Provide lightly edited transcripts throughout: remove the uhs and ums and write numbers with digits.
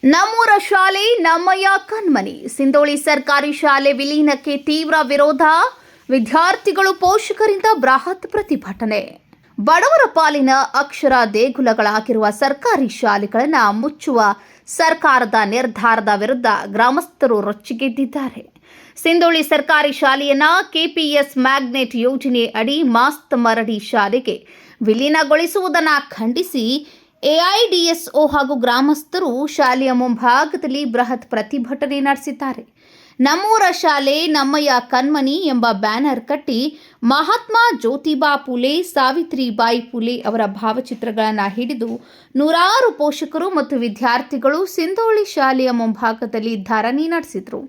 ನಮ್ಮೂರ ಶಾಲೆ ನಮ್ಮಯ್ಯ ಕಣ್ಮನಿ. ಸಿಂಧೋಳಿ ಸರ್ಕಾರಿ ಶಾಲೆ ವಿಲೀನಕ್ಕೆ ತೀವ್ರ ವಿರೋಧ. ವಿದ್ಯಾರ್ಥಿಗಳು ಪೋಷಕರಿಂದ ಬೃಹತ್ ಪ್ರತಿಭಟನೆ. ಬಡವರ ಪಾಲಿನ ಅಕ್ಷರ ದೇಗುಲಗಳಾಗಿರುವ ಸರ್ಕಾರಿ ಶಾಲೆಗಳನ್ನು ಮುಚ್ಚುವ ಸರ್ಕಾರದ ನಿರ್ಧಾರದ ವಿರುದ್ಧ ಗ್ರಾಮಸ್ಥರು ರೊಚ್ಚಿಗೆದ್ದಿದ್ದಾರೆ. ಸಿಂಧೋಳಿ ಸರ್ಕಾರಿ ಶಾಲೆಯನ್ನ ಕೆಪಿಎಸ್ ಮ್ಯಾಗ್ನೆಟ್ ಯೋಜನೆ ಅಡಿ ಮಾಸ್ತ್ ಮರಡಿ ಶಾಲೆಗೆ ವಿಲೀನಗೊಳಿಸುವುದನ್ನು ಖಂಡಿಸಿ ಎಐಡಿಎಸ್ಒ ಹಾಗೂ ಗ್ರಾಮಸ್ಥರು ಶಾಲೆಯ ಮುಂಭಾಗದಲ್ಲಿ ಬೃಹತ್ ಪ್ರತಿಭಟನೆ ನಡೆಸಿದ್ದಾರೆ. ನಮ್ಮೂರ ಶಾಲೆ ನಮ್ಮಯ್ಯ ಕಣ್ಮನಿ ಎಂಬ ಬ್ಯಾನರ್ ಕಟ್ಟಿ ಮಹಾತ್ಮ ಜ್ಯೋತಿಬಾ ಫುಲೆ, ಸಾವಿತ್ರಿಬಾಯಿ ಫುಲೆ ಅವರ ಭಾವಚಿತ್ರಗಳನ್ನು ಹಿಡಿದು ನೂರಾರು ಪೋಷಕರು ಮತ್ತು ವಿದ್ಯಾರ್ಥಿಗಳು ಸಿಂಧೋಳಿ ಶಾಲೆಯ ಮುಂಭಾಗದಲ್ಲಿ ಧರಣಿ ನಡೆಸಿದರು.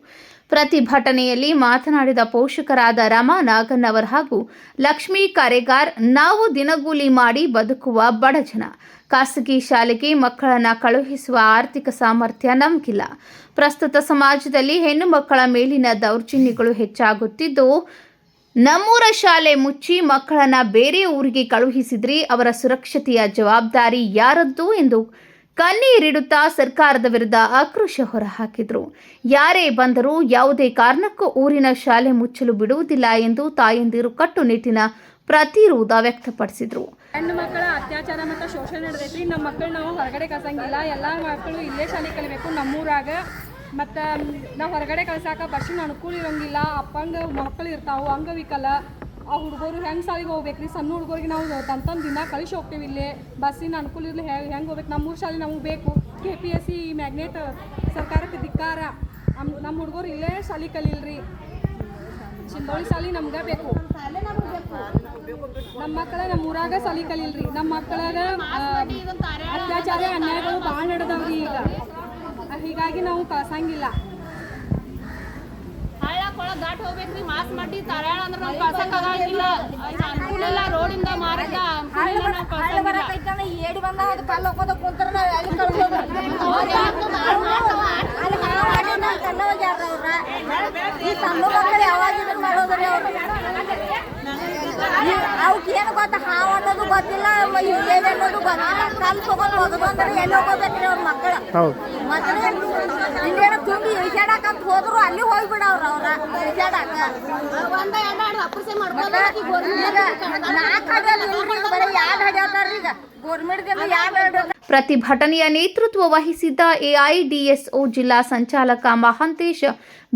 ಪ್ರತಿಭಟನೆಯಲ್ಲಿ ಮಾತನಾಡಿದ ಪೋಷಕರಾದ ರಮಾ ನಾಗನ್ನವರ್ ಹಾಗೂ ಲಕ್ಷ್ಮೀ ಕಾರೆಗಾರ್, ನಾವು ದಿನಗೂಲಿ ಮಾಡಿ ಬದುಕುವ ಬಡ ಜನ. ಖಾಸಗಿ ಶಾಲೆಗೆ ಮಕ್ಕಳನ್ನು ಕಳುಹಿಸುವ ಆರ್ಥಿಕ ಸಾಮರ್ಥ್ಯ ನಮಗಿಲ್ಲ. ಪ್ರಸ್ತುತ ಸಮಾಜದಲ್ಲಿ ಹೆಣ್ಣು ಮಕ್ಕಳ ಮೇಲಿನ ದೌರ್ಜನ್ಯಗಳು ಹೆಚ್ಚಾಗುತ್ತಿದ್ದು, ನಮ್ಮೂರ ಶಾಲೆ ಮುಚ್ಚಿ ಮಕ್ಕಳನ್ನು ಬೇರೆ ಊರಿಗೆ ಕಳುಹಿಸಿದ್ರೆ ಅವರ ಸುರಕ್ಷತೆಯ ಜವಾಬ್ದಾರಿ ಯಾರದ್ದು ಎಂದು ಕಣ್ಣೀರಿಡುತ್ತಾ ಸರ್ಕಾರದ ವಿರುದ್ಧ ಆಕ್ರೋಶ ಹೊರಹಾಕಿದರು. ಯಾರೇ ಬಂದರೂ ಯಾವುದೇ ಕಾರಣಕ್ಕೂ ಊರಿನ ಶಾಲೆ ಮುಚ್ಚಲು ಬಿಡುವುದಿಲ್ಲ ಎಂದು ತಾಯಂದಿರು ಕಟ್ಟುನಿಟ್ಟಿನ ಪ್ರತಿರೋಧ ವ್ಯಕ್ತಪಡಿಸಿದರು. ಹೆಣ್ಣು ಮಕ್ಕಳ ಅತ್ಯಾಚಾರ ಮತ್ತು ಶೋಷಣೆ ನಡೆದೈತ್ರಿ. ನಮ್ಮ ಮಕ್ಕಳು ನಾವು ಹೊರಗಡೆ ಕಳ್ಸಂಗಿಲ್ಲ. ಎಲ್ಲ ಮಕ್ಕಳು ಇಲ್ಲೇ ಶಾಲೆ ಕಲಿಬೇಕು ನಮ್ಮೂರಾಗ. ಮತ್ತು ನಾವು ಹೊರಗಡೆ ಕಳ್ಸಾಕ ಬಸ್ಸಿನ ಅನುಕೂಲ ಇರೋಂಗಿಲ್ಲ. ಅಪ್ಪಂಗೆ ಮಕ್ಕಳು ಇರ್ತಾವೆ, ಅಂಗವಿಕಲ. ಆ ಹುಡುಗರು ಹೆಂಗೆ ಶಾಲೆಗೆ ಹೋಗ್ಬೇಕು ರೀ? ಸಣ್ಣ ಹುಡುಗರಿಗೆ ನಾವು ತಂತಂದು ದಿನ ಕಳಿಸಿ ಹೋಗ್ತೀವಿ. ಇಲ್ಲೇ ಬಸ್ಸಿನ ಅನುಕೂಲ ಇರಲಿ, ಹೆಂಗೆ ಹೋಗ್ಬೇಕು? ನಮ್ಮೂರು ಶಾಲೆ ನಮಗೆ ಬೇಕು. KPSC ಮ್ಯಾಗ್ನೆಟ್ ಸರ್ಕಾರಕ್ಕೆ ಧಿಕ್ಕಾರ. ನಮ್ಮ ಹುಡುಗರು ಇಲ್ಲೇ ಶಾಲೆ ಕಲೀಲ್ರಿ. ಸಿಂಧೋಳಿ ಶಾಲೆ ನಮ್ಗೆ ಬೇಕು. ನಮ್ಮ ಮಕ್ಕಳ ನಮ್ಮ ಊರಾಗ ಶಾಲೆ ಕಲೀಲ್ರಿ. ನಮ್ಮ ಮಕ್ಕಳಾಗ ಅತ್ಯಾಚಾರ ಅನ್ಯಾಯಗಳು ಭಾಳ ನಡೆದವ್ರಿ ಈಗ. ಹೀಗಾಗಿ ನಾವು ಕಳ್ಸಂಗಿಲ್ಲ. ಹಳ್ಳ ಕೊಳ ದಾಟ್ ಹೋಗ್ಬೇಕ್ರಿ. ಮಾಸ್ ಮಾಡಿ ತರಾಳ ಅಂದ್ರೆ ನಾವು ಕಳ್ಸಕ್ಕಾಗಿಲ್ಲ. ಅನುಕೂಲ ರೋಡಿಂದ ಮಾರ್ಗ ನಾವು ಕಳ್ಸಂಗಿಲ್ಲ. ಏಡಿ ಬಂದ ಅದು ಕಲ್ಲು ಹೋಗೋದು ಕುಂತ್ರ ನಾವು ಎಲ್ಲಿ ಕಳ್ಸೋದು? ಈ ಸಣ್ಣ ಮಕ್ಕಳು ಯಾವಾಗ ಇದನ್ನು ಮಾಡೋದ್ರಿ? ಅವಕ್ಕೆ ಏನು ಗೊತ್ತಾ? ಹಾವು ಅನ್ನೋದು ಗೊತ್ತಿಲ್ಲ, ಏನೇ ಅನ್ನೋದು ಗೊತ್ತಿಲ್ಲ. ಕಲ್ಲು ತಗೊಂಡು ಹೋಗೋದು ಅಂದ್ರೆ ಎಲ್ಲಿ ಹೋಗೋಬೇಕ್ರಿ ಅವ್ರ ಮಕ್ಕಳು? ಮತ್ತೆ ಇಲ್ಲೇನೋ ತುಂಬಿ ಇಳಿಸಾಡಕಂತ ಹೋದ್ರು ಅಲ್ಲಿ ಹೋಗ್ಬಿಡವ್ರ ಅವ್ರ ಇಳಿಸಾಡಕ. ಪ್ರತಿಭಟನೆಯ ನೇತೃತ್ವ ವಹಿಸಿದ್ದ ಎಐಡಿಎಸ್ಒ ಜಿಲ್ಲಾ ಸಂಚಾಲಕ ಮಹಾಂತೇಶ್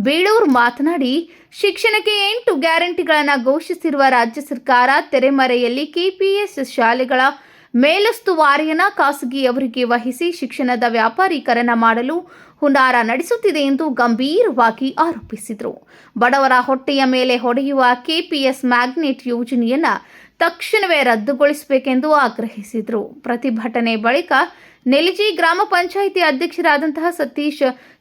ಬೇಳೂರ್ ಮಾತನಾಡಿ, ಶಿಕ್ಷಣಕ್ಕೆ 8 ಗ್ಯಾರಂಟಿಗಳನ್ನು ಘೋಷಿಸಿರುವ ರಾಜ್ಯ ಸರ್ಕಾರ ತೆರೆಮರೆಯಲ್ಲಿ ಕೆಪಿಎಸ್ ಶಾಲೆಗಳ ಮೇಲುಸ್ತುವಾರಿಯನ್ನು ಖಾಸಗಿಯವರಿಗೆ ವಹಿಸಿ ಶಿಕ್ಷಣದ ವ್ಯಾಪಾರೀಕರಣ ಮಾಡಲು ಹುನ್ನಾರ ನಡೆಸುತ್ತಿದೆ ಎಂದು ಗಂಭೀರವಾಗಿ ಆರೋಪಿಸಿದರು. ಬಡವರ ಹೊಟ್ಟೆಯ ಮೇಲೆ ಹೊಡೆಯುವ ಕೆಪಿಎಸ್ ಮ್ಯಾಗ್ನೆಟ್ ಯೋಜನೆಯನ್ನು ತಕ್ಷಣವೇ ರದ್ದುಗೊಳಿಸಬೇಕೆಂದು ಆಗ್ರಹಿಸಿದರು. ಪ್ರತಿಭಟನೆ ಬಳಿಕ ನೆಲಜಿ ಗ್ರಾಮ ಪಂಚಾಯಿತಿ ಅಧ್ಯಕ್ಷರಾದಂತಹ ಸತೀಶ್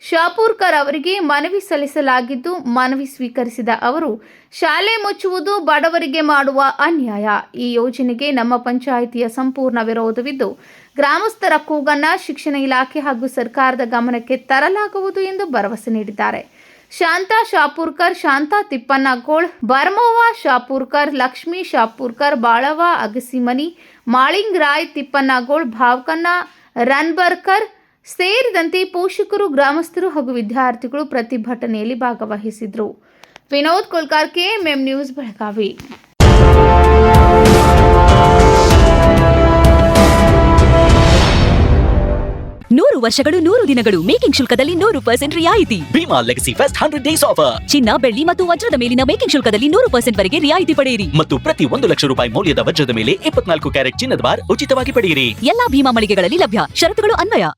ಶಾಪೂರ್ಕರ್ ಅವರಿಗೆ ಮನವಿ ಸಲ್ಲಿಸಲಾಗಿದ್ದು, ಮನವಿ ಸ್ವೀಕರಿಸಿದ ಅವರು, ಶಾಲೆ ಮುಚ್ಚುವುದು ಬಡವರಿಗೆ ಮಾಡುವ ಅನ್ಯಾಯ. ಈ ಯೋಜನೆಗೆ ನಮ್ಮ ಪಂಚಾಯಿತಿಯ ಸಂಪೂರ್ಣ ವಿರೋಧವಿದ್ದು, ಗ್ರಾಮಸ್ಥರ ಕೂಗನ್ನ ಶಿಕ್ಷಣ ಇಲಾಖೆ ಹಾಗೂ ಸರ್ಕಾರದ ಗಮನಕ್ಕೆ ತರಲಾಗುವುದು ಎಂದು ಭರವಸೆ ನೀಡಿದ್ದಾರೆ. ಶಾಂತಾ ಶಾಪೂರ್ಕರ್, ಶಾಂತಾ ತಿಪ್ಪನ್ನಗೋಳ್, ಬರ್ಮವ್ವ ಶಾಪೂರ್ಕರ್, ಲಕ್ಷ್ಮೀ ಶಾಪೂರ್ಕರ್, ಬಾಳವ್ವ ಅಗಸಿಮನಿ, ಮಾಳಿಂಗ್ ರಾಯ್ ತಿಪ್ಪನ್ನಗೋಳ್, ಭಾವಕನ್ನ ರನ್ಬರ್ಕರ್ ಸೇರಿದಂತೆ ಪೋಷಕರು, ಗ್ರಾಮಸ್ಥರು ಹಾಗೂ ವಿದ್ಯಾರ್ಥಿಗಳು ಪ್ರತಿಭಟನೆಯಲ್ಲಿ ಭಾಗವಹಿಸಿದರು. Vinod Kolkar, KMM news, Belagavi. ನೂರು ವರ್ಷಗಳು 100 ದಿನಗಳು ಮೇಕಿಂಗ್ ಶುಲ್ಕದಲ್ಲಿ 100% ರಿಯಾಯಿತಿ. Bhima legacy fest 100 days offer. ಚಿನ್ನ, ಬೆಳ್ಳಿ ಮತ್ತು ವಜ್ರದ ಮೇಲಿನ ಮೇಕಿಂಗ್ ಶುಲ್ಕದಲ್ಲಿ 100% ವರೆಗೆ ರಿಯಾಯಿತಿ ಪಡೆಯಿರಿ. ಮತ್ತು ಪ್ರತಿ 1 ಲಕ್ಷ ರೂಪಾಯಿ ಮೌಲ್ಯದ ವಜ್ರದ ಮೇಲೆ 24 ಕ್ಯಾರೆಟ್ ಚಿನ್ನದ ಬಾರ್ ಉಚಿತವಾಗಿ ಪಡೆಯಿರಿ. ಎಲ್ಲಾ ಭೀಮಾ ಮಳಿಗೆಗಳಲ್ಲಿ ಲಭ್ಯ. ಷರತ್ತುಗಳು ಅನ್ವಯ.